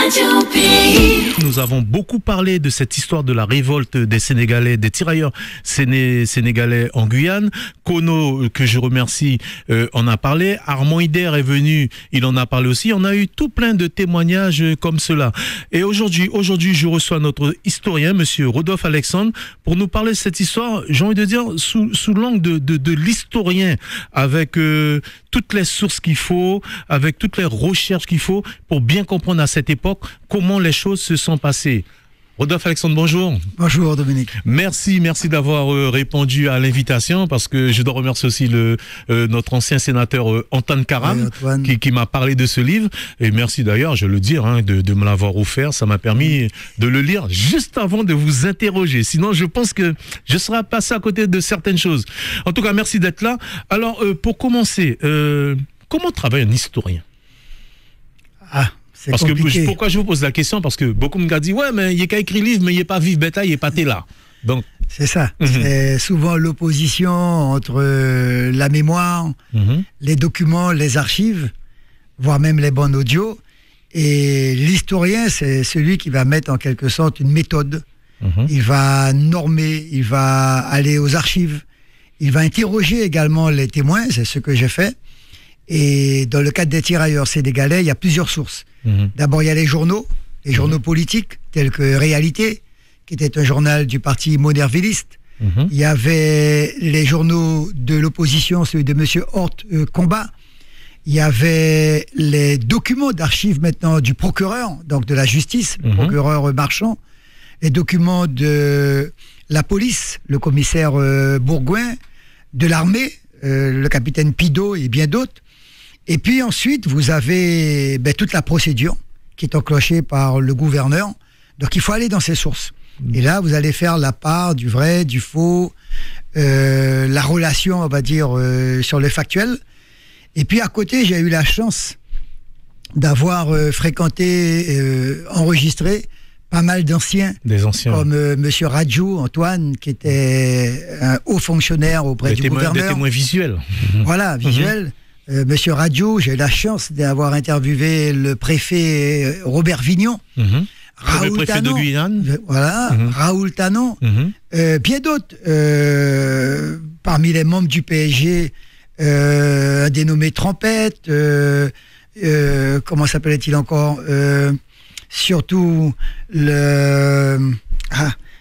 Radio Pays. Nous avons beaucoup parlé de cette histoire de la révolte des Sénégalais, des tirailleurs sénégalais en Guyane. Kono, que je remercie, en a parlé. Armand Hider est venu, il en a parlé aussi. On a eu tout plein de témoignages comme cela. Et aujourd'hui, je reçois notre historien, monsieur Rodolphe Alexandre, pour nous parler de cette histoire, j'ai envie de dire, sous l'angle de l'historien, avec toutes les sources qu'il faut, avec toutes les recherches qu'il faut, pour bien comprendre à cette époque comment les choses se sont passées. Rodolphe Alexandre, bonjour. Bonjour Dominique. Merci d'avoir répondu à l'invitation, parce que je dois remercier aussi notre ancien sénateur Antoine Karam, qui m'a parlé de ce livre. Et merci d'ailleurs, je le dis, de me l'avoir offert. Ça m'a permis de le lire juste avant de vous interroger. Sinon, je pense que je serais passé à côté de certaines choses. En tout cas, merci d'être là. Alors, pour commencer, comment travaille un historien ? Parce que pourquoi je vous pose la question? Parce que beaucoup me disent ouais, mais il n'y a qu'à écrire livre, mais il n'y a pas vivre bétail, il n'y a pas là. Donc c'est ça. C'est souvent l'opposition entre la mémoire, les documents, les archives, voire même les bandes audio. Et l'historien, c'est celui qui va mettre en quelque sorte une méthode. Il va normer, il va aller aux archives, il va interroger également les témoins. C'est ce que j'ai fait. Et dans le cadre des tirailleurs sénégalais, il y a plusieurs sources. D'abord, il y a les journaux politiques, tels que Réalité, qui était un journal du parti monnervilliste. Il y avait les journaux de l'opposition, celui de M. Hort Combat. Il y avait les documents d'archives maintenant du procureur, donc de la justice, le procureur Marchand, les documents de la police, le commissaire Bourgoin, de l'armée, le capitaine Pideau et bien d'autres. Et puis ensuite, vous avez toute la procédure qui est enclenchée par le gouverneur. Donc il faut aller dans ces sources. Et là, vous allez faire la part du vrai, du faux, la relation, on va dire, sur le factuel. Et puis à côté, j'ai eu la chance d'avoir fréquenté, enregistré pas mal d'anciens. Des anciens. Comme Monsieur Radjou, Antoine, qui était un haut fonctionnaire auprès du gouverneur. Des témoins visuels. Voilà, visuels. Monsieur Radio, j'ai eu la chance d'avoir interviewé le préfet Robert Vignon, le préfet de Guyane. Voilà, Raoul Tanon, bien d'autres. Parmi les membres du PSG, un dénommé Trompette, comment s'appelait-il encore, surtout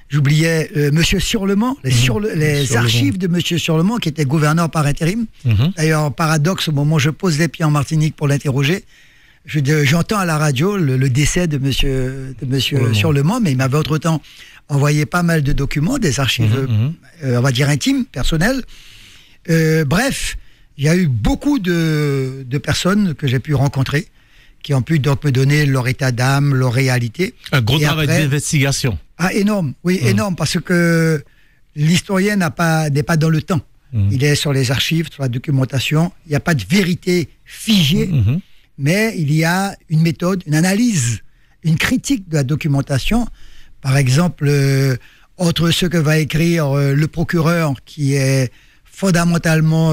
j'oubliais Monsieur Surlement, les archives de Monsieur Surlement, qui était gouverneur par intérim. D'ailleurs, paradoxe, au moment où je pose les pieds en Martinique pour l'interroger, j'entends à la radio le décès de Monsieur Surlement, mais il m'avait entre-temps envoyé pas mal de documents, des archives, on va dire intimes, personnelles. Bref, il y a eu beaucoup de personnes que j'ai pu rencontrer, qui ont pu donc me donner leur état d'âme, leur réalité. Un gros travail d'investigation. Énorme, oui, énorme, parce que l'historien n'est pas dans le temps. Il est sur les archives, sur la documentation. Il n'y a pas de vérité figée, mais il y a une méthode, une analyse, une critique de la documentation. Par exemple, entre ce que va écrire le procureur, qui est fondamentalement,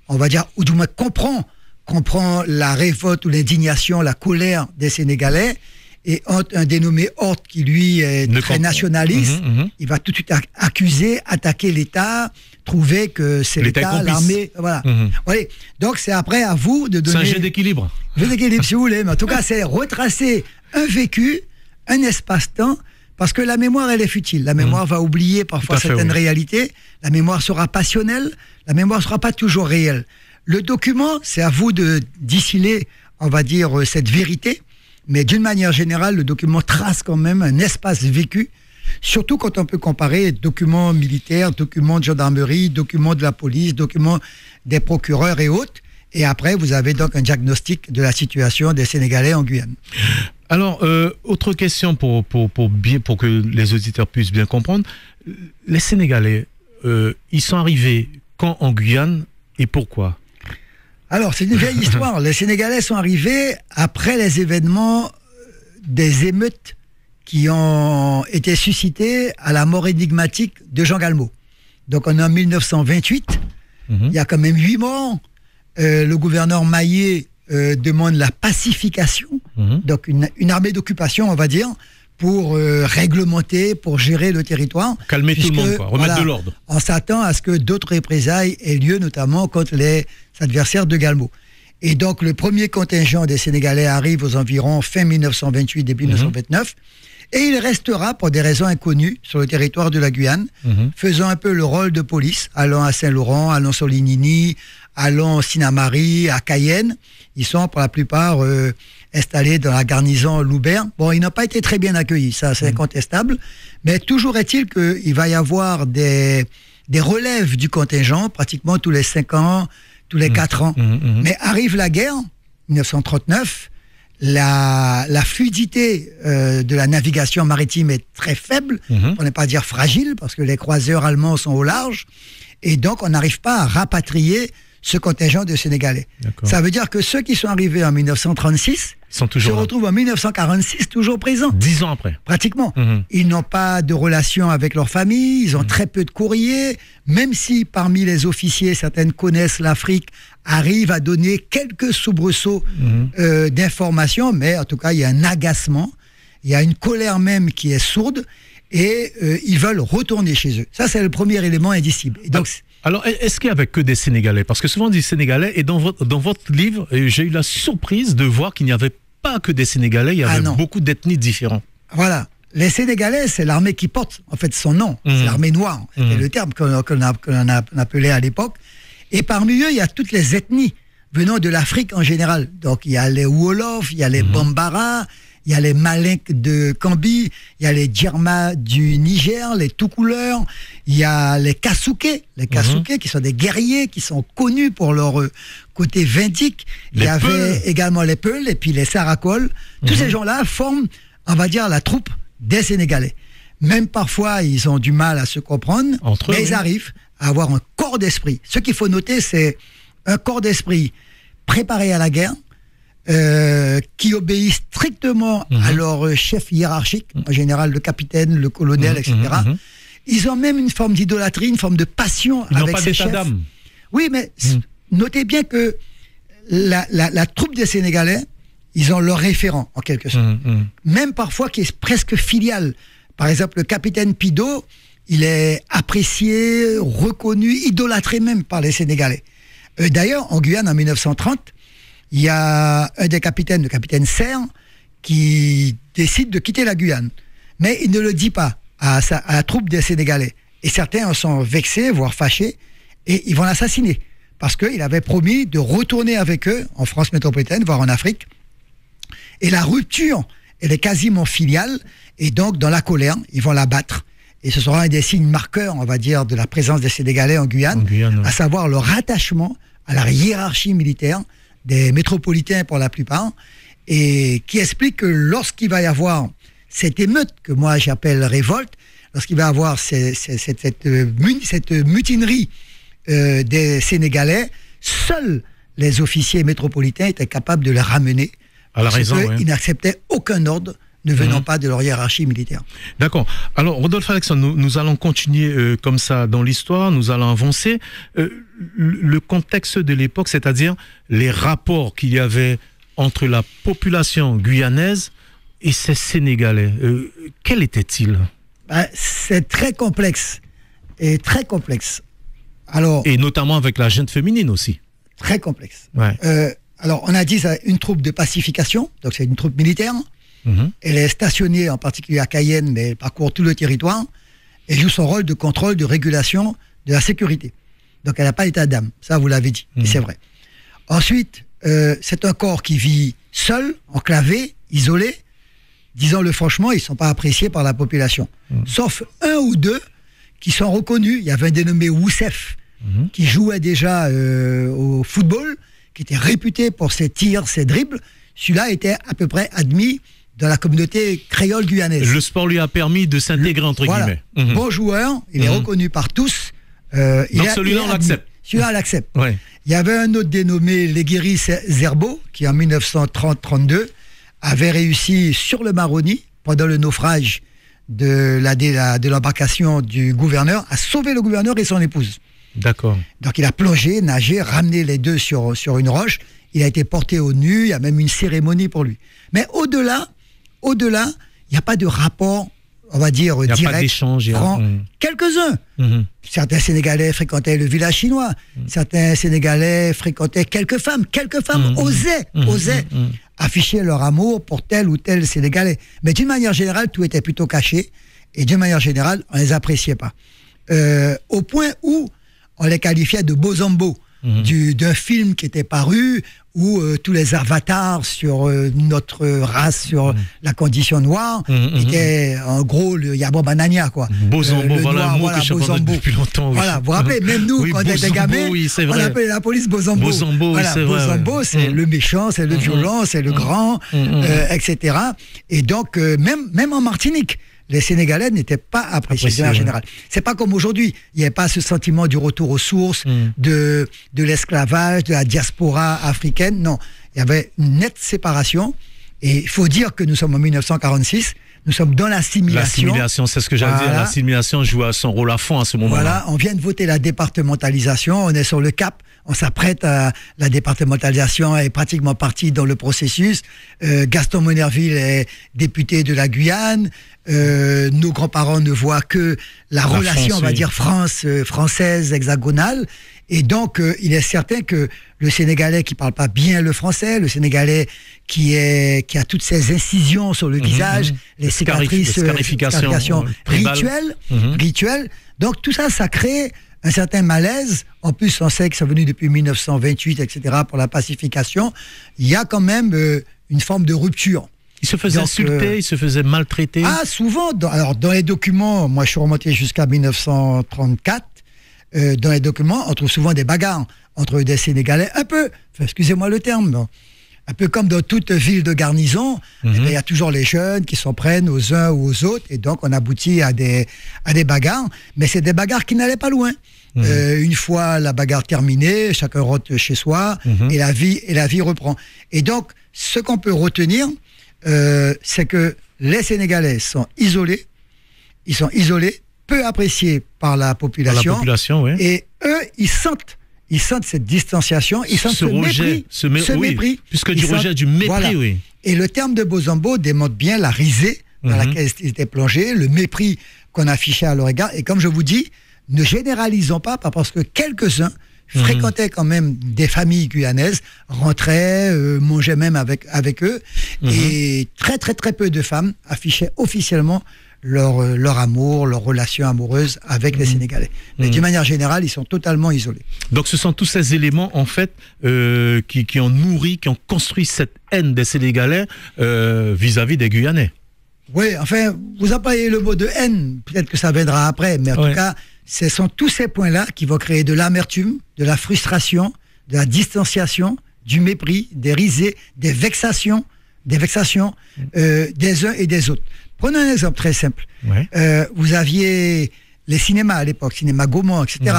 on va dire, ou du moins comprend la révolte ou l'indignation, la colère des Sénégalais, et un dénommé Hort qui lui est très nationaliste, il va tout de suite accuser, attaquer l'État, trouver que c'est l'État, l'armée, voilà. Oui. Donc c'est après à vous de donner... C'est un jeu d'équilibre. Jeu d'équilibre si vous voulez, mais en tout cas c'est retracer un vécu, un espace-temps, parce que la mémoire elle est futile, la mémoire va oublier parfois certaines réalités, la mémoire sera passionnelle, la mémoire ne sera pas toujours réelle. Le document, c'est à vous de distiller, on va dire, cette vérité. Mais d'une manière générale, le document trace quand même un espace vécu, surtout quand on peut comparer documents militaires, documents de gendarmerie, documents de la police, documents des procureurs et autres. Et après, vous avez donc un diagnostic de la situation des Sénégalais en Guyane. Alors, autre question pour que les auditeurs puissent bien comprendre. Les Sénégalais, ils sont arrivés quand en Guyane et pourquoi ? Alors, c'est une vieille histoire. Les Sénégalais sont arrivés après les événements des émeutes qui ont été suscités à la mort énigmatique de Jean Galmo. Donc, on est en 1928. Il y a quand même 8 morts. Le gouverneur Maillet demande la pacification, donc une armée d'occupation, on va dire, pour réglementer, pour gérer le territoire. Calmer tout le monde, quoi, remettre de l'ordre. On s'attend à ce que d'autres représailles aient lieu, notamment contre les adversaires de Galmo. Et donc, le premier contingent des Sénégalais arrive aux environs fin 1928, début 1929. Et il restera, pour des raisons inconnues, sur le territoire de la Guyane, faisant un peu le rôle de police, allant à Saint-Laurent, allant sur Linini, allant au Sinamari, à Cayenne. Ils sont, pour la plupart, installés dans la garnison Loubert. Bon, ils n'ont pas été très bien accueillis, ça c'est incontestable. Mais toujours est-il qu'il va y avoir des relèves du contingent, pratiquement tous les 5 ans, tous les 4 ans. Mais arrive la guerre, 1939, la fluidité de la navigation maritime est très faible, pour ne pas dire fragile, parce que les croiseurs allemands sont au large, et donc on n'arrive pas à rapatrier ce contingent de Sénégalais. Ça veut dire que ceux qui sont arrivés en 1936 se retrouvent en 1946 toujours présents. 10 ans après. Pratiquement. Ils n'ont pas de relation avec leur famille, ils ont très peu de courriers, même si parmi les officiers, certaines connaissent l'Afrique, arrivent à donner quelques soubresauts d'informations, mais en tout cas, il y a un agacement, il y a une colère même qui est sourde, et ils veulent retourner chez eux. Ça, c'est le premier élément indicible. Et donc, alors, est-ce qu'il n'y avait que des Sénégalais? Parce que souvent on dit Sénégalais, et dans votre livre, j'ai eu la surprise de voir qu'il n'y avait pas que des Sénégalais, il y avait beaucoup d'ethnies différentes. Voilà. Les Sénégalais, c'est l'armée qui porte, en fait, son nom. C'est l'armée noire. C'était le terme qu'on appelait à l'époque. Et parmi eux, il y a toutes les ethnies venant de l'Afrique en général. Donc, il y a les Wolof, il y a les Bambara, il y a les Malinques de Cambi, il y a les Djerma du Niger, les tout couleurs, il y a les Kasuke, qui sont des guerriers, qui sont connus pour leur côté vindique. Il y avait également les Peuls et puis les Sarakols. Tous ces gens-là forment, on va dire, la troupe des Sénégalais. Même parfois, ils ont du mal à se comprendre, mais ils arrivent à avoir un corps d'esprit. Ce qu'il faut noter, c'est un corps d'esprit préparé à la guerre, qui obéissent strictement à leur chef hiérarchique, en général le capitaine, le colonel, etc. Ils ont même une forme d'idolâtrie, une forme de passion avec ces chefs. Ils n'ont pas d'état d'âme. Oui, mais notez bien que la troupe des Sénégalais, ils ont leur référent, en quelque sorte. Même parfois qui est presque filial. Par exemple, le capitaine Pido, il est apprécié, reconnu, idolâtré même par les Sénégalais. D'ailleurs, en Guyane, en 1930, il y a un des capitaines, le capitaine Serre, qui décide de quitter la Guyane. Mais il ne le dit pas à la troupe des Sénégalais. Et certains en sont vexés, voire fâchés, et ils vont l'assassiner. Parce qu'il avait promis de retourner avec eux en France métropolitaine, voire en Afrique. Et la rupture, elle est quasiment filiale, et donc dans la colère, ils vont l'abattre. Et ce sera un des signes marqueurs, on va dire, de la présence des Sénégalais en Guyane, à savoir leur attachement à la hiérarchie militaire, des métropolitains pour la plupart, et qui explique que lorsqu'il va y avoir cette émeute, que moi j'appelle révolte, lorsqu'il va y avoir cette mutinerie des Sénégalais, seuls les officiers métropolitains étaient capables de les ramener, à la raison, ils n'acceptaient aucun ordre ne venant pas de leur hiérarchie militaire. D'accord. Alors, Rodolphe Alexandre, nous allons continuer comme ça dans l'histoire, nous allons avancer. Le contexte de l'époque, c'est-à-dire les rapports qu'il y avait entre la population guyanaise et ces Sénégalais, quel était-il? C'est très complexe, et très complexe. Alors, et notamment avec la gente féminine aussi. Très complexe. Alors, on a dit c'est une troupe de pacification, donc c'est une troupe militaire. Elle est stationnée en particulier à Cayenne, mais elle parcourt tout le territoire et joue son rôle de contrôle, de régulation de la sécurité. Donc elle n'a pas d'état d'âme, ça vous l'avez dit, et c'est vrai. Ensuite, c'est un corps qui vit seul, enclavé, isolé. Disons-le franchement, ils ne sont pas appréciés par la population. Sauf un ou deux qui sont reconnus. Il y avait un dénommé Oussef, qui jouait déjà au football, qui était réputé pour ses tirs, ses dribbles. Celui-là était à peu près admis dans la communauté créole guyanaise. Le sport lui a permis de s'intégrer, entre guillemets. Bon joueur, il est reconnu par tous. Donc celui-là, on l'accepte. Celui-là, on l'accepte. Il y avait un autre dénommé Léguéry Zerbo, qui en 1930-32 avait réussi sur le Maroni, pendant le naufrage de l'embarcation du gouverneur, à sauver le gouverneur et son épouse. D'accord. Donc il a plongé, nagé, ramené les deux sur une roche. il a été porté au nu, il y a même une cérémonie pour lui. Mais au-delà, il n'y a pas de rapport, on va dire, direct. Il n'y a pas d'échange. Quelques-uns. Certains Sénégalais fréquentaient le village chinois. Certains Sénégalais fréquentaient quelques femmes. Quelques femmes osaient afficher leur amour pour tel ou tel Sénégalais. Mais d'une manière générale, tout était plutôt caché. Et d'une manière générale, on ne les appréciait pas. Au point où on les qualifiait de bozombo. D'un film qui était paru où tous les avatars sur notre race, sur la condition noire, étaient en gros le Yabo Banania, quoi. Bozombo, voilà un mot que j'entends depuis longtemps. Oui. Voilà, vous vous rappelez, même nous, quand on était gamins, on appelait la police Bozombo. Bozombo, voilà, Bozombo, c'est le méchant, c'est le violent, c'est le grand, etc. Et donc, même en Martinique, les Sénégalais n'étaient pas appréciés de manière générale. C'est pas comme aujourd'hui. Il n'y avait pas ce sentiment du retour aux sources, de l'esclavage, de la diaspora africaine. Non, il y avait une nette séparation. Et il faut dire que nous sommes en 1946. Nous sommes dans l'assimilation. L'assimilation, c'est ce que j'allais dire. L'assimilation joue son rôle à fond à ce moment-là. Voilà, on vient de voter la départementalisation. On est sur le cap. On s'apprête à la départementalisation, est pratiquement partie dans le processus. Gaston Monnerville est député de la Guyane. Nos grands-parents ne voient que la relation, France, on va dire, française, hexagonale. Et donc, il est certain que le Sénégalais qui parle pas bien le français, le Sénégalais qui a toutes ces incisions sur le visage, les cicatrices, scarifications rituelles. Donc, tout ça, ça crée un certain malaise. En plus, on sait que c'est venu depuis 1928, etc., pour la pacification. Il y a quand même une forme de rupture. Il se faisait insulter, il se faisait maltraiter. Ah, souvent. Dans les documents, moi je suis remonté jusqu'à 1934, dans les documents, on trouve souvent des bagarres entre des Sénégalais, excusez-moi le terme, un peu comme dans toute ville de garnison, il y a toujours les jeunes qui s'en prennent aux uns ou aux autres, et donc on aboutit à des bagarres, mais c'est des bagarres qui n'allaient pas loin. Une fois la bagarre terminée, chacun rentre chez soi, et la vie reprend. Et donc, ce qu'on peut retenir, c'est que les Sénégalais sont isolés, peu appréciés par la population, oui. Et eux, ils sentent cette distanciation, ils sentent ce mépris. Puisque du rejet, du mépris, voilà. Oui. Et le terme de Bozombo démontre bien la risée dans laquelle ils étaient plongés, le mépris qu'on affichait à leur égard. Et comme je vous dis, ne généralisons pas parce que quelques-uns fréquentaient quand même des familles guyanaises, rentraient, mangeaient même avec eux, et très très très peu de femmes affichaient officiellement leur amour, leur relation amoureuse avec les Sénégalais. Mais d'une manière générale, ils sont totalement isolés. Donc ce sont tous ces éléments en fait qui ont nourri, qui ont construit cette haine des Sénégalais vis-à-vis des Guyanais. Oui, enfin, vous employez le mot de haine, peut-être que ça viendra après, mais en tout cas, ce sont tous ces points-là qui vont créer de l'amertume, de la frustration, de la distanciation, du mépris, des risées, des vexations des uns et des autres. Prenons un exemple très simple. Vous aviez les cinémas à l'époque, cinéma Gaumont, etc.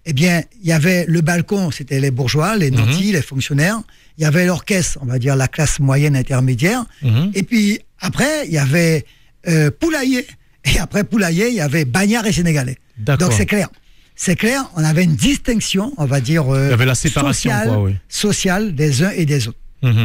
Eh bien, il y avait le balcon, c'était les bourgeois, les nantis, les fonctionnaires. Il y avait l'orchestre, on va dire la classe moyenne intermédiaire. Et puis après, il y avait Poulailler. Et après Poulailler, il y avait Bagnard et Sénégalais. Donc c'est clair. C'est clair, on avait une distinction, on va dire, il y avait la séparation, sociale des uns et des autres.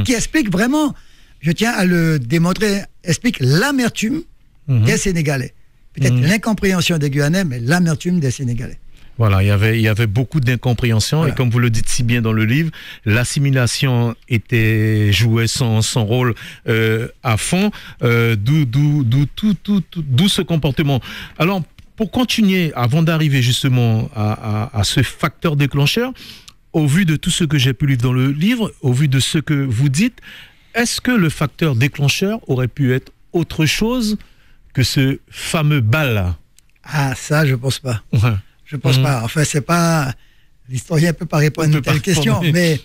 Qui explique vraiment, je tiens à le démontrer, explique l'amertume des Sénégalais. Peut-être l'incompréhension des Guyanais, mais l'amertume des Sénégalais. Voilà, il y avait beaucoup d'incompréhension, et comme vous le dites si bien dans le livre, l'assimilation jouait son rôle à fond, d'où ce comportement. Alors, pour continuer, avant d'arriver justement à ce facteur déclencheur, au vu de tout ce que j'ai pu lire dans le livre, au vu de ce que vous dites, est-ce que le facteur déclencheur aurait pu être autre chose que ce fameux bal-là? Ah, ça, je pense pas. Je pense pas. Enfin, c'est pas... L'historien ne peut pas répondre à une telle question, mais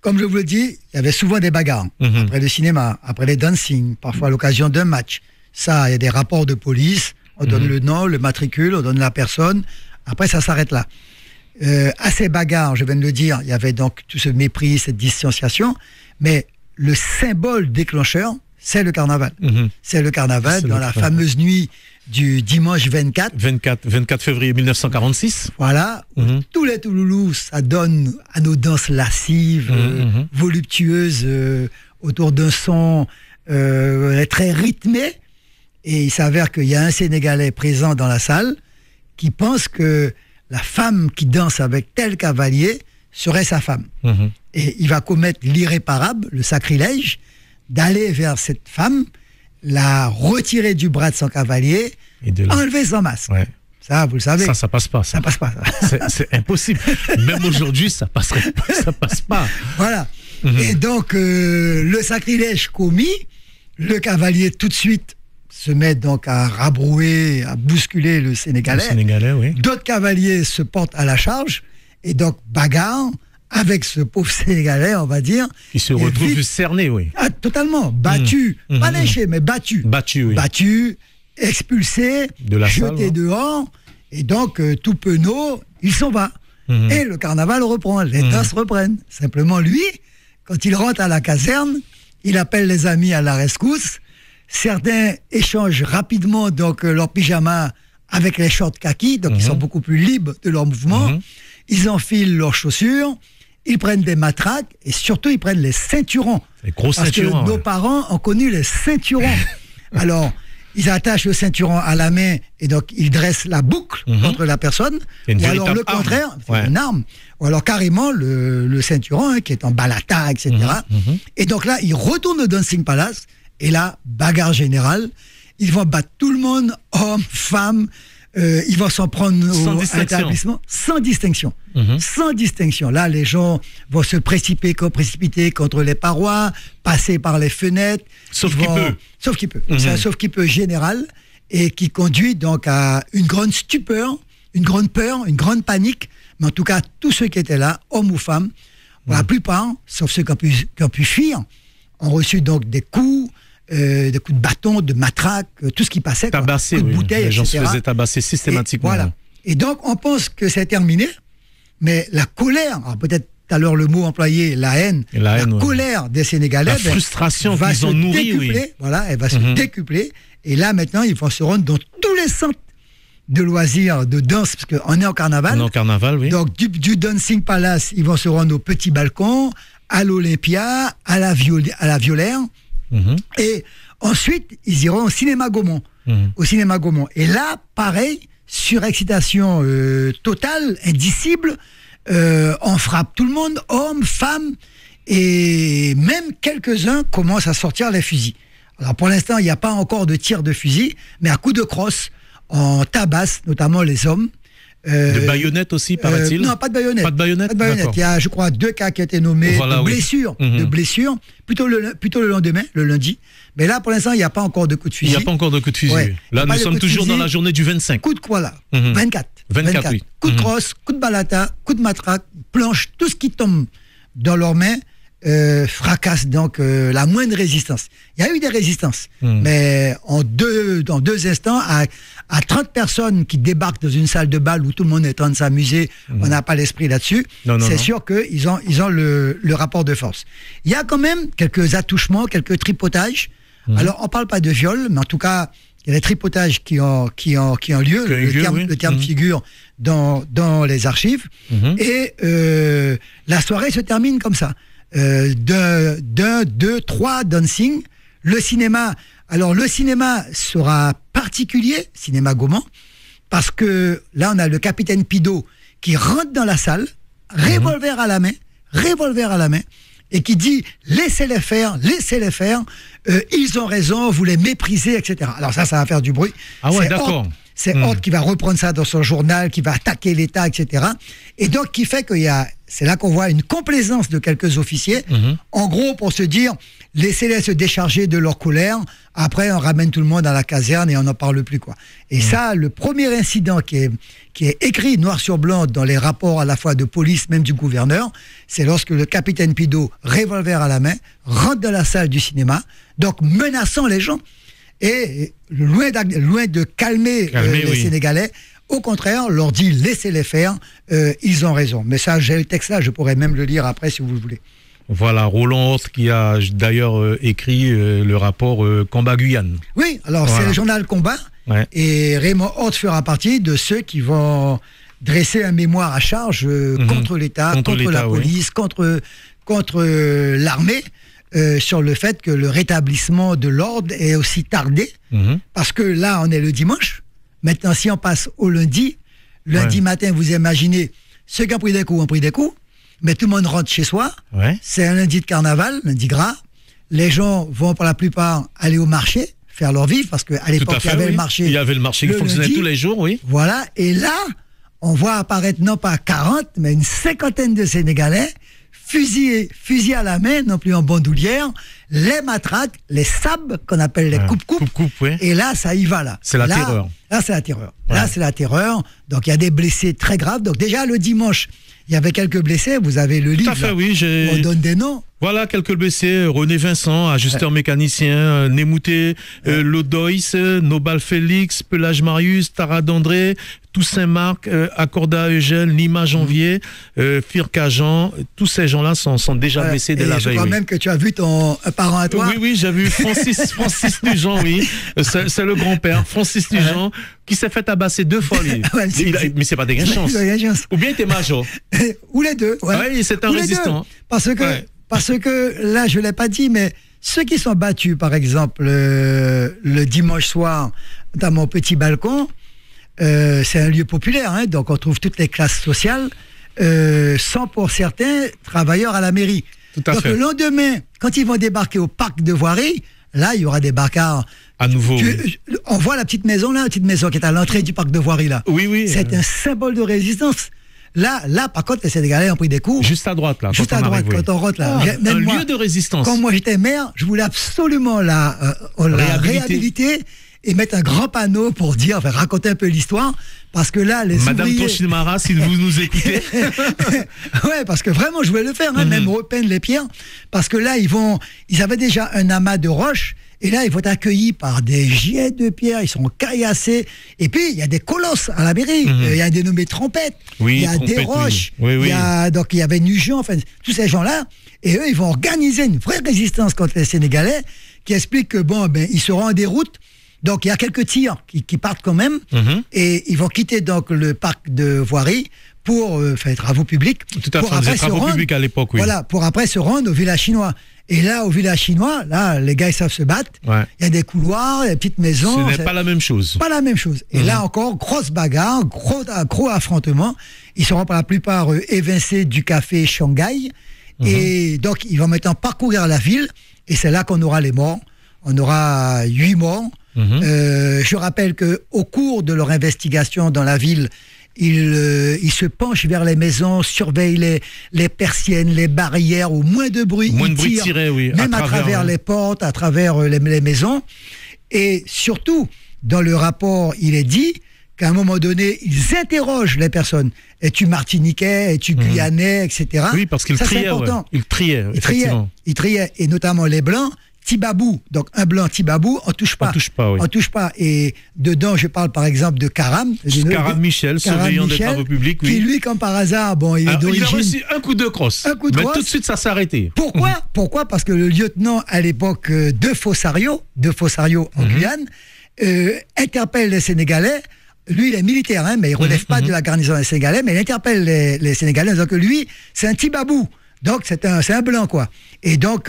comme je vous le dis, il y avait souvent des bagarres. Après le cinéma, après les dancing, parfois à l'occasion d'un match. Ça, il y a des rapports de police, on donne le nom, le matricule, on donne la personne. Après, ça s'arrête là. À ces bagarres, je viens de le dire, il y avait donc tout ce mépris, cette distanciation, mais le symbole déclencheur, c'est le carnaval. C'est le carnaval dans la fameuse nuit du dimanche 24 février 1946. Voilà, tous les Touloulous, ça donne à nos danses lascives, voluptueuses, autour d'un son très rythmé. Et il s'avère qu'il y a un Sénégalais présent dans la salle qui pense que la femme qui danse avec tel cavalier serait sa femme. Et il va commettre l'irréparable, le sacrilège, d'aller vers cette femme, la retirer du bras de son cavalier, enlever son masque. Ouais. Ça, vous le savez. Ça passe pas. Ça passe pas. C'est impossible. Même aujourd'hui, ça passe pas. Voilà. Et donc, le sacrilège commis, le cavalier tout de suite se met donc à rabrouer, à bousculer le Sénégalais. Oui. D'autres cavaliers se portent à la charge, et donc bagarre avec ce pauvre Sénégalais, on va dire. Il se retrouve cerné, oui. Ah, totalement, battu, pas léché, mais battu. Battu, expulsé, jeté dehors, et donc tout penaud, il s'en va. Et le carnaval reprend, les danses reprennent. Simplement lui, quand il rentre à la caserne, il appelle les amis à la rescousse. Certains échangent rapidement donc leur pyjama avec les shorts kaki, donc ils sont beaucoup plus libres de leur mouvement. Ils enfilent leurs chaussures, ils prennent des matraques et surtout ils prennent les ceinturons. Les gros ceinturons. Parce que nos parents ont connu les ceinturons. Alors, ils attachent le ceinturon à la main et donc ils dressent la boucle contre la personne. Ou alors le contraire, c'est une arme. Ou alors carrément le ceinturon qui est en balata, etc. Et donc là, ils retournent au Dancing Palace et là, bagarre générale. Ils vont battre tout le monde, hommes, femmes. Ils vont s'en prendre à l'établissement sans distinction. Sans distinction. Là, les gens vont se précipiter contre les parois, passer par les fenêtres. Sauf qu'il peut. C'est un sauf qui peut général et qui conduit donc à une grande stupeur, une grande peur, une grande panique. Mais en tout cas, tous ceux qui étaient là, hommes ou femmes, pour la plupart, sauf ceux qui ont pu fuir, ont reçu donc des coups de bâton, de matraque, tout ce qui passait. Tabassé, coups de bouteille, les gens etc. se faisaient tabasser systématiquement. Voilà. Et donc, on pense que c'est terminé, mais la colère, alors peut-être tout à l'heure le mot employé, la haine, colère des Sénégalais, la frustration qu'ils ont nourrie, voilà, elle va se décupler. Et là, maintenant, ils vont se rendre dans tous les centres de loisirs, de danse, parce qu'on est en carnaval. On est en carnaval, oui. Donc, du Dancing Palace, ils vont se rendre au Petit Balcon, à l'Olympia, à la Violaire. Et ensuite, ils iront au cinéma Gaumont. Au cinéma Gaumont. Et là, pareil, surexcitation totale, indicible. On frappe tout le monde, hommes, femmes, et même quelques-uns commencent à sortir les fusils. Alors pour l'instant, il n'y a pas encore de tir de fusil, mais à coups de crosse, on tabasse notamment les hommes. De baïonnettes aussi, paraît-il? Non, pas de baïonnettes. Pas de baïonnettes. Il y a, je crois, 2 cas qui ont été nommés de blessures. De blessures, plutôt le lendemain, le lundi. Mais là, pour l'instant, il n'y a pas encore de coup de fusil. Il n'y a pas encore de coup de fusil. Ouais. Là, nous sommes toujours dans la journée du 25. Coup de quoi, là 24. Oui. Coup de crosse, coup de balata, coup de matraque, planche, tout ce qui tombe dans leurs mains fracasse donc la moindre résistance. Il y a eu des résistances, mais dans deux instants, à 30 personnes qui débarquent dans une salle de bal où tout le monde est en train de s'amuser, on n'a pas l'esprit là-dessus. C'est sûr qu'ils ont le rapport de force. Il y a quand même quelques attouchements, quelques tripotages. Alors, on ne parle pas de viol, mais en tout cas, il y a des tripotages qui ont lieu. Le terme figure dans les archives. Et la soirée se termine comme ça. 2, 3 dancing. Le cinéma sera particulier, cinéma Gaumont, parce que là, on a le capitaine Pido qui rentre dans la salle, revolver à la main, et qui dit laissez-les faire, ils ont raison, vous les méprisez, etc. Alors ça va faire du bruit. Ah ouais, d'accord. C'est Horthe qui va reprendre ça dans son journal, qui va attaquer l'État, etc. Et donc, qui fait c'est là qu'on voit une complaisance de quelques officiers. En gros, pour se dire, laissez-les se décharger de leur colère. Après, on ramène tout le monde à la caserne et on n'en parle plus, quoi. Et ça, le premier incident qui est écrit noir sur blanc dans les rapports à la fois de police, même du gouverneur, c'est lorsque le capitaine Pido, revolver à la main, rentre dans la salle du cinéma, donc menaçant les gens. Et loin de calmer les Sénégalais, au contraire, leur dit laissez-les faire, ils ont raison. Mais ça, j'ai le texte là, je pourrais même le lire après si vous le voulez. Voilà, Roland Horth qui a d'ailleurs écrit le rapport Combat Guyane. Oui, alors c'est le journal Combat, et Raymond Horth fera partie de ceux qui vont dresser un mémoire à charge contre l'État, contre la police, contre l'armée, sur le fait que le rétablissement de l'ordre est aussi tardé, parce que là, on est le dimanche. Maintenant, si on passe au lundi matin, vous imaginez, ceux qui ont pris des coups, mais tout le monde rentre chez soi. C'est un lundi de carnaval, lundi gras. Les gens vont pour la plupart aller au marché, faire leur vie, parce qu'à l'époque, il y avait le marché. Il y avait le marché qui fonctionnait tous les jours, oui. Voilà, et là, on voit apparaître non pas 40, mais une cinquantaine de Sénégalais, fusils à la main, non plus en bandoulière, les matraques, les sabres, qu'on appelle les coupe-coupe. Et là, ça y va, là. C'est la terreur. Là, c'est la terreur. Là, c'est la terreur. Donc, il y a des blessés très graves. Donc, déjà, le dimanche, il y avait quelques blessés. Vous avez le livre. Tout à fait, oui. On donne des noms. Voilà, quelques blessés. René Vincent, ajusteur mécanicien, Némouté, Lodoïs, Nobal Félix, Pelage Marius, Tara Dandré, Toussaint Marc, Accorda Eugène, Lima Janvier, Firka Jean. Tous ces gens-là sont déjà blessés dès la veille. Je crois même que tu as vu un parent à toi. Oui, j'ai vu Francis Nugent, oui. C'est le grand-père, Francis Nugent, qui s'est fait tabasser 2 fois, lui. Mais c'est pas des chance. Ou bien il était major. Ou les deux. Oui, c'est un résistant. Parce que là, je ne l'ai pas dit, mais ceux qui sont battus, par exemple, le dimanche soir, dans mon petit balcon, c'est un lieu populaire, hein, donc on trouve toutes les classes sociales, sans pour certains travailleurs à la mairie. Donc le lendemain, quand ils vont débarquer au parc de Voirie, là, il y aura des barcards. À nouveau. On voit la petite maison qui est à l'entrée du parc de Voirie, là. Oui. C'est un symbole de résistance. Là, par contre, les Sénégalais ont pris des coups. Juste à droite, là. Juste à droite, quand on rentre, là. Un lieu de résistance. Quand moi j'étais maire, je voulais absolument la réhabiliter et mettre un grand panneau pour raconter un peu l'histoire. Parce que là, les Madame ouvriers... Toshimara, si vous nous écoutez. Ouais, parce que vraiment, je voulais le faire, même repeindre les pierres. Parce que là, ils avaient déjà un amas de roches. Et là, ils vont être accueillis par des jets de pierre, ils sont caillassés. Et puis, il y a des colosses à la mairie. Il y a un dénommé Trompette. Il y a des roches. Donc, il y avait Nugent, enfin, tous ces gens-là. Et eux, ils vont organiser une vraie résistance contre les Sénégalais qui explique que, ils seront en déroute. Donc, il y a quelques tirs qui partent quand même. Et ils vont quitter donc le parc de Voirie pour faire des travaux publics. Tout à fait, des travaux publics à l'époque, oui. Voilà, pour après se rendre au village chinois. Et là, au village chinois, là, les gars, ils savent se battre. Il y a des couloirs, il y a des petites maisons. Ce n'est pas la même chose. Pas la même chose. Et là encore, grosse bagarre, gros affrontement. Ils seront pour la plupart évincés du café Shanghai. Et donc, ils vont maintenant parcourir la ville. Et c'est là qu'on aura les morts. On aura 8 morts. Je rappelle qu'au cours de leur investigation dans la ville, ils se penchent vers les maisons, surveillent les persiennes, les barrières, au moins de bruit. Moins de bruit tiré, oui. Même à travers les portes, à travers les maisons. Et surtout, dans le rapport, il est dit qu'à un moment donné, ils interrogent les personnes. Es-tu martiniquais, es-tu guyanais, etc. Oui, parce qu'ils triaient. C'est important. Ils triaient, effectivement. Ils triaient, et notamment les blancs. Tibabou, donc un blanc Tibabou, on touche pas. On touche pas. Et dedans, je parle par exemple de Karam. Karam Michel, surveillant des travaux publics, oui. Qui lui, comme par hasard, il est d'origine. Il a reçu un coup de crosse. Mais tout de suite, ça s'est arrêté. Pourquoi Parce que le lieutenant, à l'époque de Fossario en Guyane, interpelle les Sénégalais. Lui, il est militaire, mais il ne relève pas de la garnison des Sénégalais, mais il interpelle les Sénégalais en disant que lui, c'est un Tibabou. Donc, c'est un blanc, quoi. Et donc,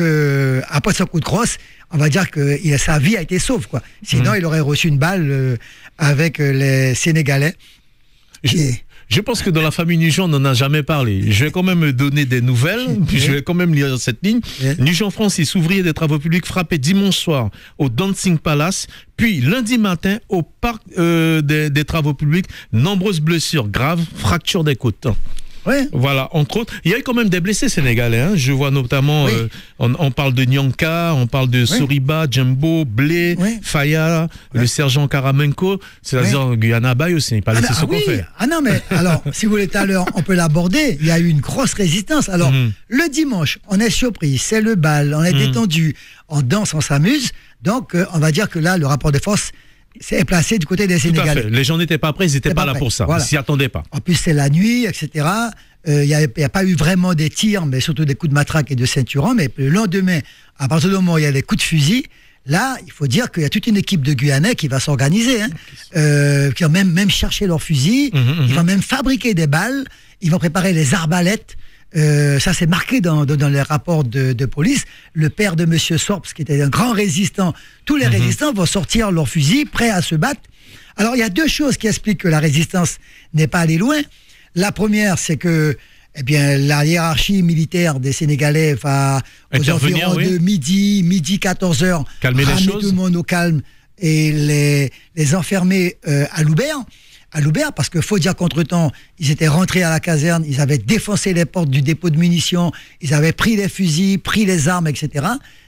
après son coup de crosse, on va dire que sa vie a été sauve, quoi. Sinon, il aurait reçu une balle avec les Sénégalais. Je pense que dans la famille Nugent, on n'en a jamais parlé. Je vais quand même donner des nouvelles, puis je vais quand même lire cette ligne. Nugent Francis, ouvrier des travaux publics, frappé dimanche soir au Dancing Palace, puis lundi matin au parc des travaux publics, nombreuses blessures graves, fracture des côtes. Voilà, entre autres. Il y a eu quand même des blessés sénégalais. Je vois notamment, on parle de Nyanka, on parle de Soriba, Djembo, Blé, Faya, le sergent Karamenko. C'est-à-dire Guyana Bay aussi. Il pas laissé ce qu'on fait. Ah non, mais alors, si vous voulez tout à l'heure, on peut l'aborder. Il y a eu une grosse résistance. Alors, le dimanche, on est surpris, c'est le bal, on est détendu, on danse, on s'amuse. Donc, on va dire que là, le rapport de force c'est placé du côté des Sénégalais. Tout à fait. Les gens n'étaient pas prêts, ils n'étaient pas là pour ça. Voilà. Ils s'y attendaient pas. En plus, c'est la nuit, etc. Il n'y a pas eu vraiment des tirs, mais surtout des coups de matraque et de ceinturon. Mais le lendemain, à partir du moment où il y a les coups de fusil, là, il faut dire qu'il y a toute une équipe de Guyanais qui va s'organiser, qui va même chercher leurs fusils, ils vont même fabriquer des balles, ils vont préparer les arbalètes. Ça, c'est marqué dans les rapports de police. Le père de Monsieur Sorps, qui était un grand résistant, tous les résistants vont sortir leurs fusils, prêts à se battre. Alors, il y a deux choses qui expliquent que la résistance n'est pas allée loin. La première, c'est que la hiérarchie militaire des Sénégalais va aux environs de midi 14h, calmer les choses, tout le monde au calme et les enfermer à Loubert, parce qu'il faut dire qu'entre-temps, ils étaient rentrés à la caserne, ils avaient défoncé les portes du dépôt de munitions, ils avaient pris les fusils, pris les armes, etc.,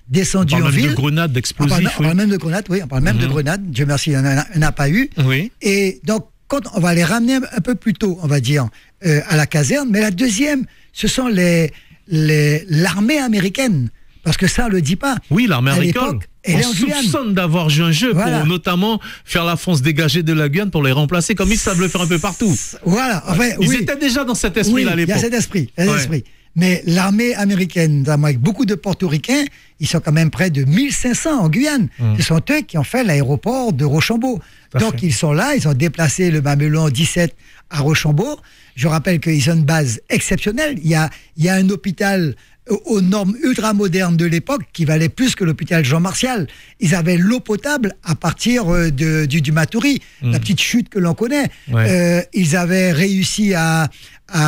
descendus en ville. On parle même de grenades, d'explosifs. On parle même de grenades, oui, on parle même de grenades. Dieu merci, il n'y en a pas eu. Oui. Et donc, quand on va les ramener un peu plus tôt, on va dire, à la caserne. Mais la deuxième, ce sont l'armée américaine. Parce que ça, on ne le dit pas. Oui, l'armée américaine. On soupçonne d'avoir joué un jeu pour notamment faire la France dégager de la Guyane pour les remplacer, comme ils savent le faire un peu partout. Voilà. Enfin, ils étaient déjà dans cet esprit-là à l'époque. Il y a cet esprit. Mais l'armée américaine, notamment avec beaucoup de portoricains, ils sont quand même près de 1500 en Guyane. Ce sont eux qui ont fait l'aéroport de Rochambeau. Donc ils sont là, ils ont déplacé le Mamelon 17 à Rochambeau. Je rappelle qu'ils ont une base exceptionnelle. Il y a un hôpital aux normes ultra-modernes de l'époque qui valait plus que l'hôpital Jean Martial. Ils avaient l'eau potable à partir du Matoury, la petite chute que l'on connaît. Ils avaient réussi à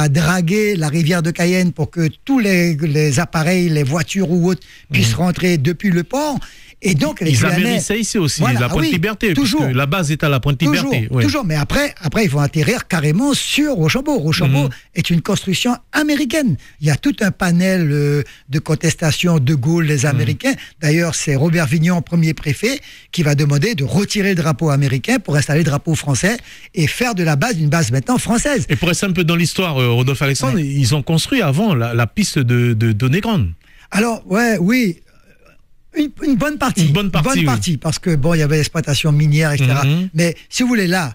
draguer la rivière de Cayenne pour que tous les appareils, les voitures ou autres, puissent rentrer depuis le port. Et donc, ils amérissaient ici aussi, la Pointe-Liberté, toujours, parce que la base est à la Pointe-Liberté. Toujours, mais après, ils vont atterrir carrément sur Rochambeau. Rochambeau est une construction américaine. Il y a tout un panel de contestation de Gaulle, les Américains. D'ailleurs, c'est Robert Vignon, premier préfet, qui va demander de retirer le drapeau américain pour installer le drapeau français et faire de la base une base maintenant française. Et pour rester un peu dans l'histoire, Rodolphe Alexandre, ils ont construit avant la piste de Donégrande. Alors, oui. Une bonne partie. Une bonne partie, parce que il y avait l'exploitation minière, etc. Mais si vous voulez, là,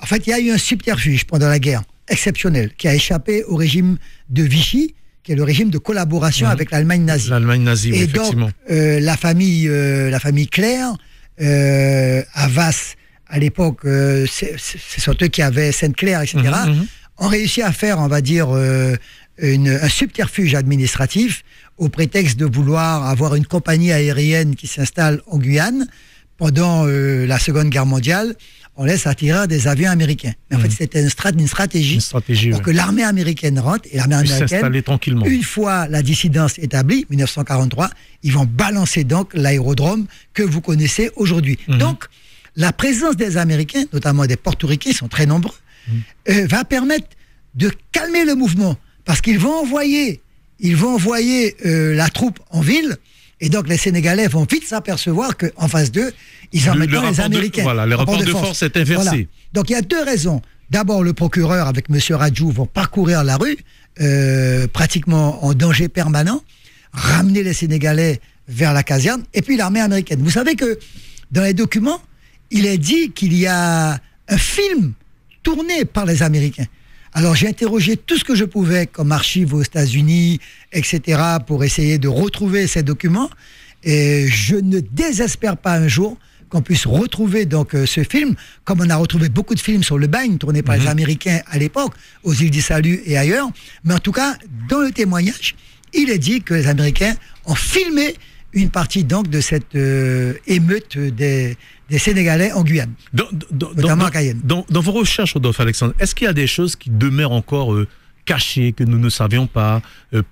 en fait, il y a eu un subterfuge pendant la guerre exceptionnel qui a échappé au régime de Vichy, qui est le régime de collaboration avec l'Allemagne nazie. L'Allemagne nazie, oui, effectivement. Et donc, la famille Claire, à Vasse, à l'époque, ce sont eux qui avaient Sainte-Claire, etc., ont réussi à faire, on va dire, un subterfuge administratif au prétexte de vouloir avoir une compagnie aérienne qui s'installe en Guyane. Pendant la Seconde Guerre mondiale, on laisse atterrir des avions américains. Mais en fait, c'était une stratégie pour que l'armée américaine rentre. Et l'armée américaine, tranquillement. Une fois la dissidence établie, 1943, ils vont balancer donc l'aérodrome que vous connaissez aujourd'hui. Donc, la présence des Américains, notamment des Portoricains, sont très nombreux, va permettre de calmer le mouvement. Parce qu'ils vont envoyer la troupe en ville, et donc les Sénégalais vont vite s'apercevoir qu'en face d'eux, ils en mettent les Américains. Le rapport de force est inversé. Voilà. Donc il y a deux raisons. D'abord, le procureur avec M. Radjou vont parcourir la rue, pratiquement en danger permanent, ramener les Sénégalais vers la caserne, et puis l'armée américaine. Vous savez que dans les documents, il est dit qu'il y a un film tourné par les Américains. Alors j'ai interrogé tout ce que je pouvais comme archives aux États-Unis, etc., pour essayer de retrouver ces documents. Et je ne désespère pas un jour qu'on puisse retrouver donc ce film, comme on a retrouvé beaucoup de films sur le bagne tournés par les Américains à l'époque, aux îles du Salut et ailleurs. Mais en tout cas, dans le témoignage, il est dit que les Américains ont filmé une partie donc de cette émeute des Sénégalais en Guyane, notamment à Cayenne. Dans vos recherches, Rodolphe Alexandre, est-ce qu'il y a des choses qui demeurent encore cachées, que nous ne savions pas,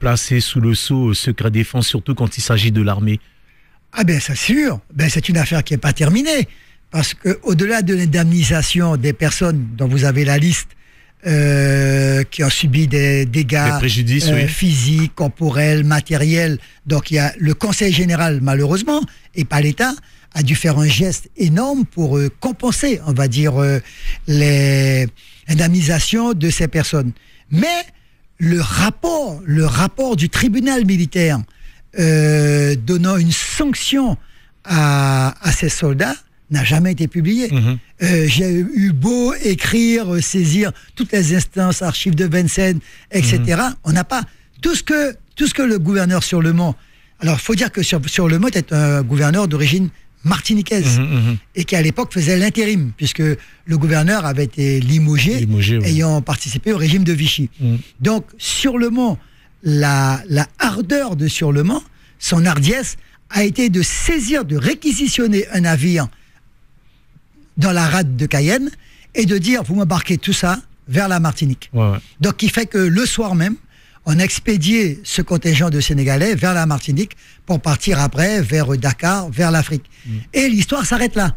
placées sous le sceau secret défense, surtout quand il s'agit de l'armée? Ah ben c'est sûr, c'est une affaire qui n'est pas terminée, parce qu'au-delà de l'indemnisation des personnes dont vous avez la liste, qui ont subi des dégâts physiques, corporels, matériels. Donc il y a le Conseil général, malheureusement, et pas l'État, a dû faire un geste énorme pour compenser, on va dire, l'indemnisation de ces personnes. Mais le rapport du tribunal militaire donnant une sanction à ces soldats n'a jamais été publié. J'ai eu beau écrire, saisir toutes les instances, archives de Vincennes, etc. On n'a pas tout ce que le gouverneur Sur-le-Mont. Alors, il faut dire que Sur-le-Mont est un gouverneur d'origine martiniquaise et qui à l'époque faisait l'intérim, puisque le gouverneur avait été limogé ayant participé au régime de Vichy. Donc, Sur-le-Mont, la ardeur de Sur-le-Mont, son hardiesse a été de saisir, de réquisitionner un navire dans la rade de Cayenne et de dire, vous m'embarquez tout ça vers la Martinique. Donc, qui fait que le soir même, on a expédié ce contingent de Sénégalais vers la Martinique pour partir après vers Dakar, vers l'Afrique. Et l'histoire s'arrête là.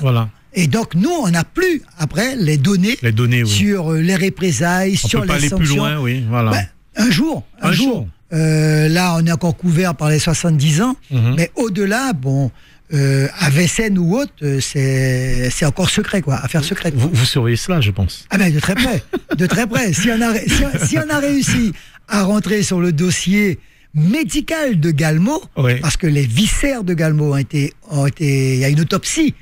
Voilà. Et donc, nous, on n'a plus, après, les données sur les représailles, sur les sanctions. On peut pas aller plus loin, voilà. Ben, un jour. Là, on est encore couvert par les 70 ans, mais au-delà, à Vincennes ou autre, c'est encore secret, quoi, affaire secrète. Vous surveillez cela, je pense. Ah ben, de très près. Si on a réussi à rentrer sur le dossier médical de Galmo, parce que les viscères de Galmo il y a une autopsie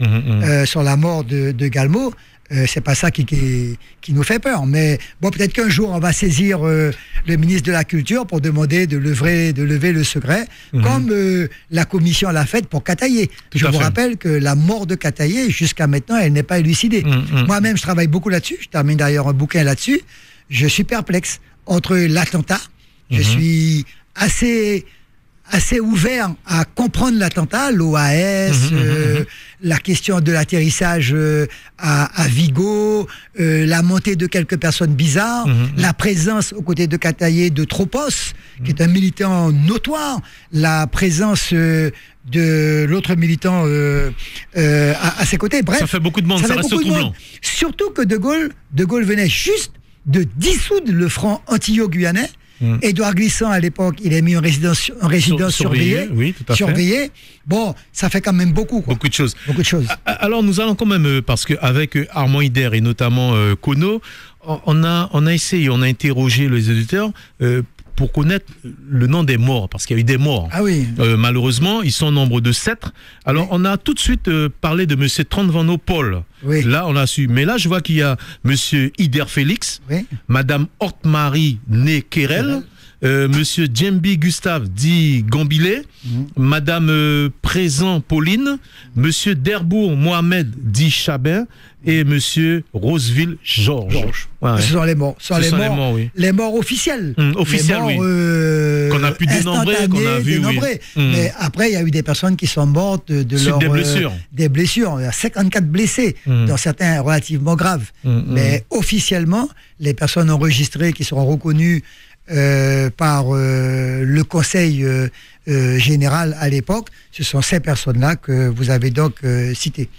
sur la mort de Galmo. C'est pas ça qui nous fait peur. Mais bon, peut-être qu'un jour, on va saisir le ministre de la Culture pour demander de lever le secret, comme la commission l'a fait pour Cataillé. Je vous rappelle que la mort de Cataillé, jusqu'à maintenant, elle n'est pas élucidée. Moi-même, je travaille beaucoup là-dessus. Je termine d'ailleurs un bouquin là-dessus. Je suis perplexe entre l'attentat. Je suis assez ouvert à comprendre l'attentat, l'OAS, la question de l'atterrissage à Vigo, la montée de quelques personnes bizarres, la présence aux côtés de Cataillé de Tropos, qui est un militant notoire, la présence de l'autre militant à ses côtés. Bref, ça fait beaucoup de monde, ça reste troublant. Surtout que De Gaulle venait juste de dissoudre le front antillo-guyanais. Édouard Glissant, à l'époque, il a mis en résidence surveillée. Oui, tout à fait. Bon, ça fait quand même beaucoup. Beaucoup de choses. Alors, nous allons quand même, parce qu'avec Armand Hider et notamment Kono, on a essayé, on a interrogé les auditeurs pour connaître le nom des morts, parce qu'il y a eu des morts. Ah oui. Malheureusement, ils sont au nombre de 7. Alors, on a tout de suite parlé de M. Tranvano Paul. Oui. Là, on a su. Mais là, je vois qu'il y a M. Hider Félix, Mme Hortemarie Né Kerel, Monsieur Djembi Gustave dit Gambilé, Madame Présent Pauline, Monsieur Derbourg Mohamed dit Chabin et Monsieur Roseville Georges. Ce sont les morts. Les morts officiels. Officiels, oui. Qu'on a pu dénombrer, qu'on a vu. Mais après, il y a eu des personnes qui sont mortes des blessures. Il y a 54 blessés, dont certains relativement graves. Mais officiellement, les personnes enregistrées qui seront reconnues par le Conseil général à l'époque, ce sont ces personnes-là que vous avez donc citées.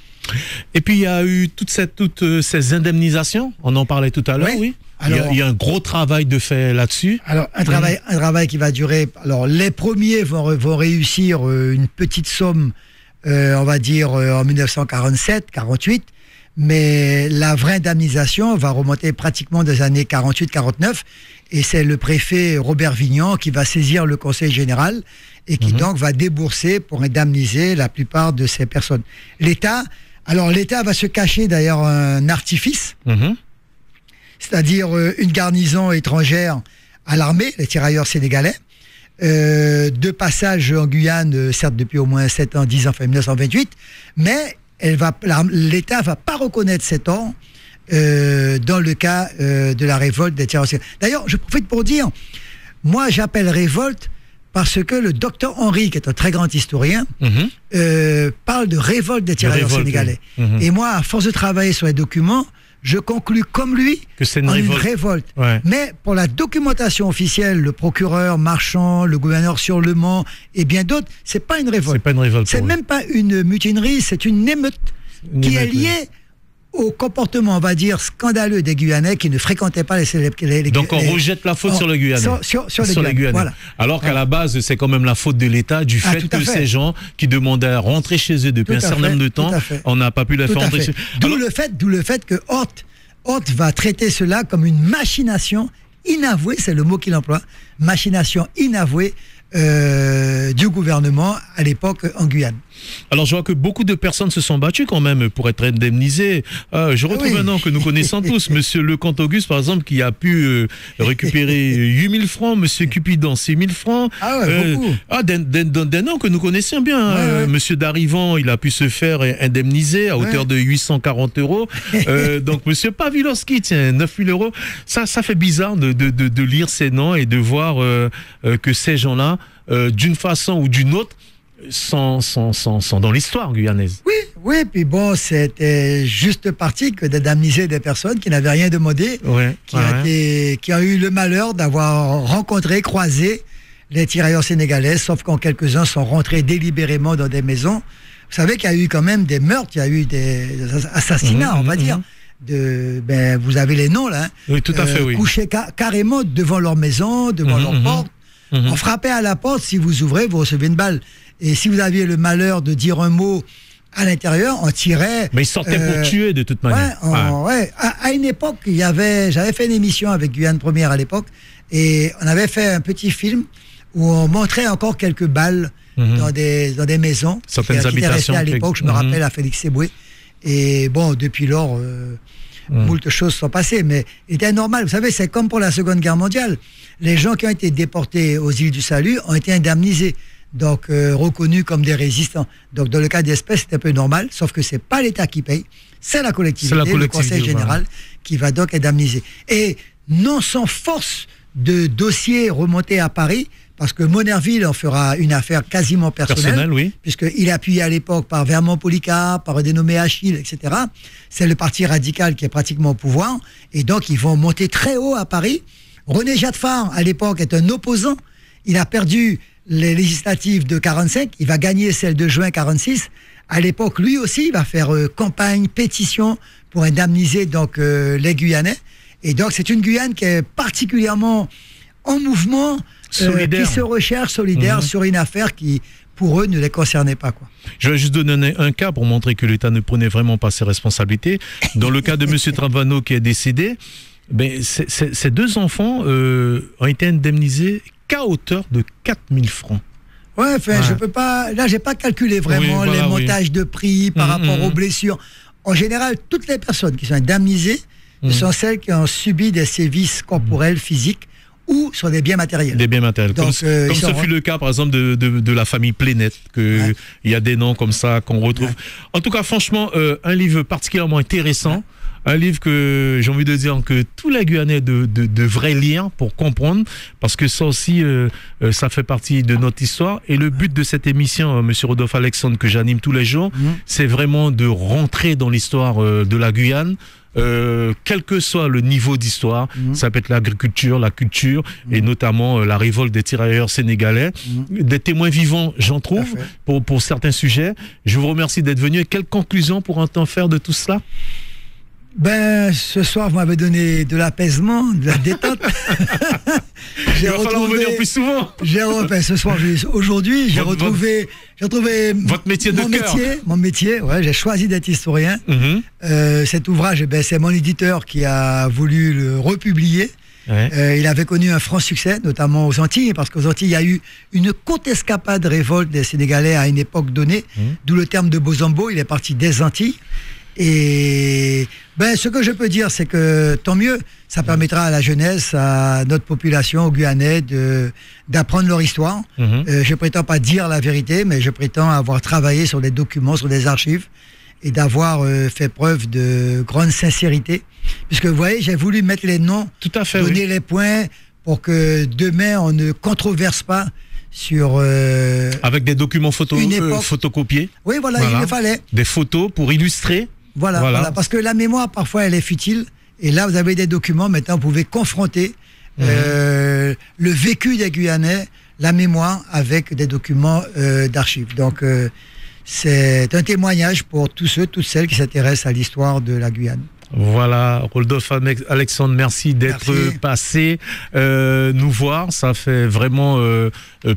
Et puis il y a eu toutes ces indemnisations, on en parlait tout à l'heure, oui. Alors, il y a un gros travail de fait là-dessus. Alors un travail qui va durer. Alors les premiers vont réussir une petite somme, on va dire en 1947-48. Mais la vraie indemnisation va remonter pratiquement des années 48-49 et c'est le préfet Robert Vignan qui va saisir le Conseil général et qui donc va débourser pour indemniser la plupart de ces personnes. L'État va se cacher d'ailleurs un artifice, c'est-à-dire une garnison étrangère à l'armée, les tirailleurs sénégalais, de passage en Guyane, certes depuis au moins 7 ans, 10 ans, enfin 1928, mais l'État va pas reconnaître cet ordre dans le cas de la révolte des tirailleurs. D'ailleurs, je profite pour dire, moi j'appelle révolte parce que le docteur Henry, qui est un très grand historien, parle de révolte des tirailleurs sénégalais. Et moi, à force de travailler sur les documents, je conclus comme lui que c'est une révolte. Mais pour la documentation officielle, le procureur Marchand, le gouverneur Sur-le-Mont et bien d'autres, c'est pas une révolte. C'est même pas une mutinerie, c'est une émeute qui est liée au comportement, on va dire, scandaleux des Guyanais qui ne fréquentaient pas les Donc on rejette la faute sur les Guyanais. Sur les Guyanais. Voilà. Alors qu'à la base, c'est quand même la faute de l'État du fait que ces gens qui demandaient à rentrer chez eux depuis un certain nombre de temps, on n'a pas pu les faire rentrer chez eux. D'où le fait que Horth va traiter cela comme une machination inavouée, c'est le mot qu'il emploie, machination inavouée du gouvernement à l'époque en Guyane. Alors, je vois que beaucoup de personnes se sont battues quand même pour être indemnisées. Je retrouve un nom que nous connaissons tous, Monsieur Lecomte Auguste, par exemple, qui a pu récupérer 8 000 francs, Monsieur Cupidon, 6 000 francs. Ah ouais, beaucoup. Des noms que nous connaissions bien. Ouais. Monsieur Darrivan, il a pu se faire indemniser à hauteur de 840 €. Donc, Monsieur Pavlovski, tiens, 9 000 €. Ça fait bizarre de lire ces noms et de voir que ces gens-là, d'une façon ou d'une autre, sont dans l'histoire guyanaise. Oui, puis bon, c'était juste parti que d'indemniser des personnes qui n'avaient rien demandé, qui ont eu le malheur d'avoir rencontré, croisé les tirailleurs sénégalais, sauf quand quelques-uns sont rentrés délibérément dans des maisons. Vous savez qu'il y a eu quand même des meurtres, il y a eu des assassinats, on va dire. Vous avez les noms là. Oui, tout à fait, oui. Couchés carrément devant leur maison, devant leur porte. On frappait à la porte, si vous ouvrez, vous recevez une balle. Et si vous aviez le malheur de dire un mot à l'intérieur, on tirait. Mais ils sortaient pour tuer de toute manière. À une époque, j'avais fait une émission avec Guyane Première à l'époque, et on avait fait un petit film où on montrait encore quelques balles dans des maisons. Certaines habitations. À l'époque, je me rappelle, à Félix Seboué. Et bon, depuis lors, moult choses sont passées, mais il était normal. Vous savez, c'est comme pour la Seconde Guerre mondiale. Les gens qui ont été déportés aux îles du Salut ont été indemnisés, donc reconnus comme des résistants. Donc dans le cas d'espèces, c'est un peu normal, sauf que c'est pas l'État qui paye, c'est la collectivité, le Conseil général qui va donc indemniser. Et non sans force de dossiers remontés à Paris, parce que Monerville en fera une affaire quasiment personnelle, puisqu'il est appuyé à l'époque par Vermont Polycarpe, par un dénommé Achille, etc. C'est le parti radical qui est pratiquement au pouvoir, et donc ils vont monter très haut à Paris. René Jadfar, à l'époque, est un opposant. Il a perdu les législatives de 45, il va gagner celles de juin 46. À l'époque, lui aussi, il va faire campagne, pétition pour indemniser donc les Guyanais. Et donc, c'est une Guyane qui est particulièrement en mouvement, qui se recherche solidaire sur une affaire qui, pour eux, ne les concernait pas, quoi. Je vais juste donner un cas pour montrer que l'État ne prenait vraiment pas ses responsabilités. Dans le cas de M. Travano qui est décédé, ces deux enfants ont été indemnisés qu'à hauteur de 4 000 francs. Je peux pas. Là, j'ai pas calculé vraiment les montages de prix par rapport aux blessures. En général, toutes les personnes qui sont indemnisées sont celles qui ont subi des sévices corporels, physiques, ou sur des biens matériels. Des biens matériels. Donc, comme ce fut le cas, par exemple, de la famille Plénette, il y a des noms comme ça qu'on retrouve. En tout cas, franchement, un livre particulièrement intéressant. Un livre que j'ai envie de dire que tous les Guyanais devraient lire pour comprendre, parce que ça aussi, ça fait partie de notre histoire. Et le but de cette émission, Monsieur Rodolphe Alexandre, que j'anime tous les jours, c'est vraiment de rentrer dans l'histoire de la Guyane. Quel que soit le niveau d'histoire, ça peut être l'agriculture, la culture, et notamment la révolte des tirailleurs sénégalais. Des témoins vivants, j'en trouve, pour certains sujets. Je vous remercie d'être venu. Et quelle conclusion pour en faire de tout cela? Ce soir, vous m'avez donné de l'apaisement, de la détente. Il va falloir revenir plus souvent. Aujourd'hui, j'ai retrouvé votre métier de cœur. Mon métier, j'ai choisi d'être historien. Cet ouvrage, c'est mon éditeur qui a voulu le republier. Il avait connu un franc succès, notamment aux Antilles, parce qu'aux Antilles, il y a eu une courte escapade révolte des Sénégalais à une époque donnée, d'où le terme de Bozambo. Il est parti des Antilles. Et ce que je peux dire, c'est que tant mieux, ça permettra à la jeunesse, à notre population, aux Guyanais, d'apprendre leur histoire. Je prétends pas dire la vérité, mais je prétends avoir travaillé sur des documents, sur des archives, et d'avoir fait preuve de grande sincérité. Puisque vous voyez, j'ai voulu mettre les noms, donner les points, pour que demain on ne controverse pas sur avec des documents photocopiés. Oui, il le fallait. Des photos pour illustrer. Voilà, parce que la mémoire, parfois, elle est futile. Et là, vous avez des documents, maintenant, vous pouvez confronter le vécu des Guyanais, la mémoire, avec des documents d'archives. Donc, c'est un témoignage pour tous ceux, toutes celles qui s'intéressent à l'histoire de la Guyane. Voilà, Rodolphe Alexandre, merci d'être passé nous voir. Ça fait vraiment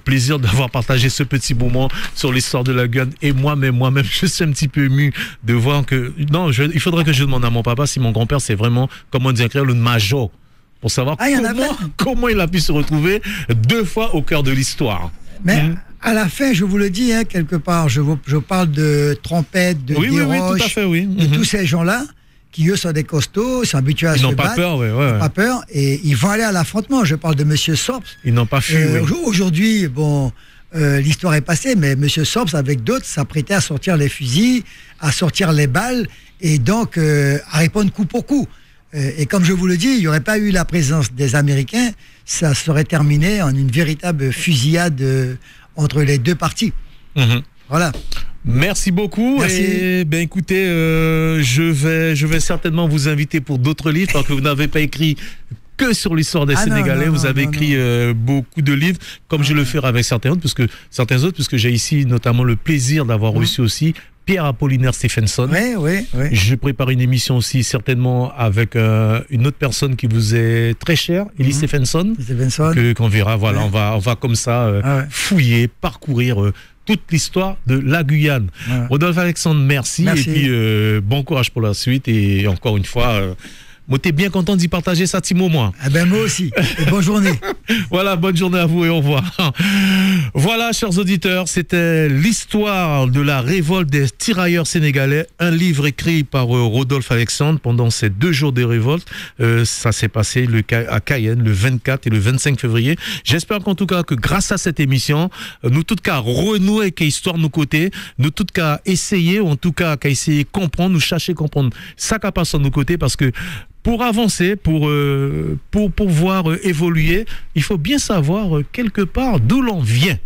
plaisir d'avoir partagé ce petit moment sur l'histoire de la Guyane. Et moi-même, je suis un petit peu ému de voir que... Non, il faudrait que je demande à mon papa si mon grand-père, c'est vraiment, comment dire, le major, pour savoir comment il a pu se retrouver 2 fois au cœur de l'histoire. Mais À la fin, je vous le dis, hein, quelque part, je parle de Trompette, de Desroches, tout à fait, oui. de tous ces gens-là, qui eux sont des costauds, ils sont habitués à se battre. Ils n'ont pas peur, Ils n'ont pas peur, et ils vont aller à l'affrontement. Je parle de Monsieur Sorps. Ils n'ont pas fui, Aujourd'hui, bon, l'histoire est passée, mais Monsieur Sorps, avec d'autres, s'apprêtait à sortir les fusils, à sortir les balles, et donc à répondre coup pour coup. Et comme je vous le dis, il n'y aurait pas eu la présence des Américains, ça serait terminé en une véritable fusillade entre les deux parties. Voilà. Merci beaucoup. Merci. Et ben écoutez, je vais certainement vous inviter pour d'autres livres parce que vous n'avez pas écrit que sur l'histoire des Sénégalais. Vous avez écrit beaucoup de livres, comme je le ferai avec certains autres, puisque j'ai ici notamment le plaisir d'avoir reçu aussi Pierre Apollinaire Stephenson. Oui. Je prépare une émission aussi certainement avec une autre personne qui vous est très chère, Ellie Stephenson, qu'on verra. Voilà, on va comme ça fouiller, parcourir toute l'histoire de la Guyane. Rodolphe Alexandre, merci. Et puis bon courage pour la suite. Et encore une fois, moi, t'es bien content d'y partager ça, Timo, moi. Ah ben moi aussi. Et bonne journée. Voilà, bonne journée à vous et au revoir. Voilà, chers auditeurs, c'était l'histoire de la révolte des tirailleurs sénégalais, un livre écrit par Rodolphe Alexandre pendant ces 2 jours de révolte. Ça s'est passé à Cayenne le 24 et le 25 février. J'espère qu'en tout cas que grâce à cette émission, nous tout cas renouer avec l'histoire de nos côtés, nous tout cas essayer, ou en tout cas qu'à essayer de comprendre, nous chercher comprendre ça qui passe de nos côtés, parce que pour avancer, pour pouvoir évoluer, il faut bien savoir quelque part d'où l'on vient.